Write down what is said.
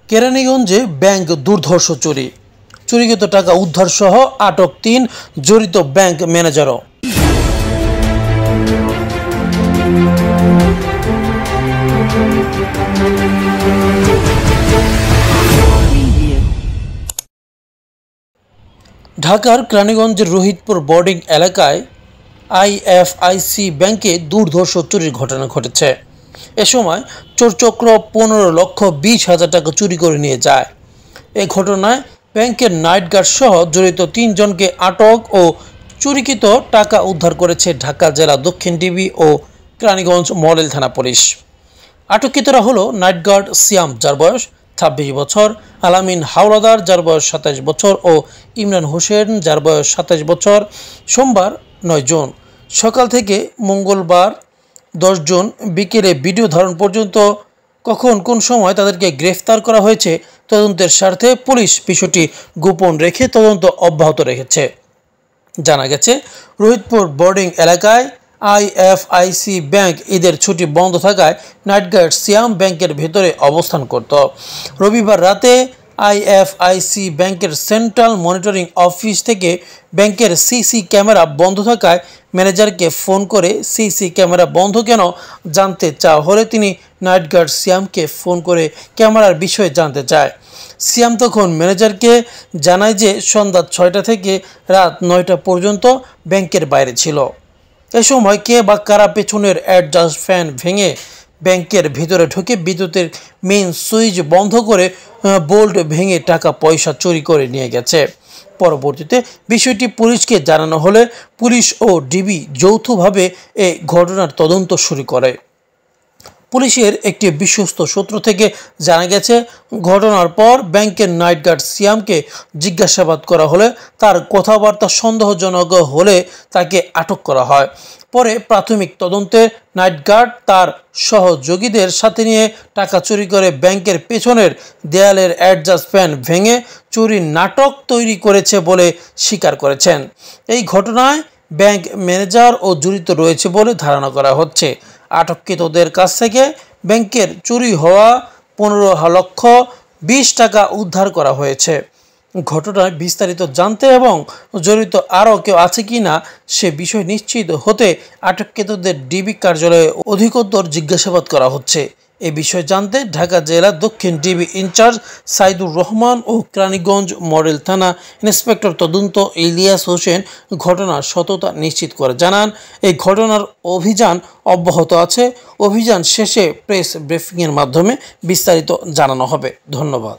কেরানীগঞ্জে bank দুর্ধর্ষ চুরি, চুরিকৃত টাকা উদ্ধার সহ আটক ৩ জড়িত ব্যাংক ম্যানেজারও। ঢাকার কেরানীগঞ্জের রোহিতপুর বোর্ডিং এলাকায় আইএফআইসি ব্যাংকে দুর্ধর্ষ চুরির ঘটনা ঘটেছে। এ সময় চোরচক্র ১৫,২০,০০০ টাকা চুরি করে নিয়ে যায়। এ ঘটনায় ব্যাংকের নাইট গার্ড সহ জড়িত ৩ জনকে আটক ও চুরিকৃত টাকা উদ্ধার করেছে ঢাকা জেলা দক্ষিণ ডিবি ও কেরানীগঞ্জ মডেল থানা পুলিশ। আটককৃতরা হলো নাইট গার্ড সিয়াম, যার বয়স ২৬ বছর, আলামিন হাওলাদার, যার বয়স ২৭ বছর ও ইমরান হোসেন, যার বয়স ২৭ বছর। সোমবার ৯ জুন সকাল থেকে মঙ্গলবার ১০ জুন বিকেলে ভিডিও ধারণ পর্যন্ত কখন কোন সময় তাদেরকে গ্রেফতার করা হয়েছে তদন্তের স্বার্থে পুলিশ বিষয়টি গোপন রেখে তদন্ত অব্যাহত রেখেছে। জানা গেছে, রোহিতপুর বোর্ডিং এলাকায় আইএফআইসি ব্যাংক ঈদের ছুটি বন্ধ থাকায় নাইট গার্ড সিয়াম ব্যাংকের ভেতরে অবস্থান করত। রবিবার রাতে আইএফআইসি ব্যাংকের সেন্ট্রাল মনিটরিং অফিস থেকে ব্যাংকের সিসি ক্যামেরা বন্ধ থাকায় ম্যানেজারকে ফোন করে সিসি ক্যামেরা বন্ধ কেন জানতে চাওয়া হলে তিনি নাইট গার্ড সিয়ামকে ফোন করে ক্যামেরার বিষয়ে জানতে চায়। সিয়াম তখন ম্যানেজারকে জানায় যে সন্ধ্যা ৬টা থেকে রাত ৯টা পর্যন্ত ব্যাংকের বাইরে ছিল। এ সময় কে বা কারা পেছনের অ্যাডজাস্ট ফ্যান ভেঙে ব্যাংকের ভিতরে ঢুকে বিদ্যুতের মেইন সুইচ বন্ধ করে বোল্ট ভেঙে টাকা পয়সা চুরি করে নিয়ে গেছে। পরবর্তীতে বিষয়টি পুলিশকে জানানো হলে পুলিশ ও ডিবি যৌথভাবে এই ঘটনার তদন্ত শুরু করে। পুলিশের একটি বিশ্বস্ত সূত্র থেকে জানা গেছে, ঘটনার পর ব্যাংকের নাইট গার্ড সিয়ামকে জিজ্ঞাসাবাদ করা হলে তার কথাবার্তা সন্দেহজনক হলে তাকে আটক করা হয়। পরে প্রাথমিক তদন্তে নাইট গার্ড তার সহযোগীদের সাথে নিয়ে টাকা চুরি করে ব্যাংকের পেছনের দেয়ালের অ্যাডজাস্ট ফ্যান ভেঙে চুরির নাটক তৈরি করেছে বলে স্বীকার করেছেন। এই ঘটনায় ব্যাংক ম্যানেজার ও জড়িত রয়েছে বলে ধারণা করা হচ্ছে। আটককৃতদের কাছ থেকে ব্যাংকের চুরি হওয়া ১৫,২০,০০০ টাকা উদ্ধার করা হয়েছে। ঘটনায় বিস্তারিত জানতে এবং জড়িত আরও কেউ আছে কি না সে বিষয় নিশ্চিত হতে আটককৃতদের ডিবি কার্যালয়ে অধিকতর জিজ্ঞাসাবাদ করা হচ্ছে। এ বিষয়ে জানতে ঢাকা জেলা দক্ষিণ ডিবি ইনচার্জ সাইদুর রহমান ও কেরানীগঞ্জ মডেল থানা ইন্সপেক্টর তদন্ত ইলিয়াস হোসেন ঘটনার সত্যতা নিশ্চিত করে জানান, এই ঘটনার অভিযান অব্যাহত আছে। অভিযান শেষে প্রেস ব্রিফিংয়ের মাধ্যমে বিস্তারিত জানানো হবে। ধন্যবাদ।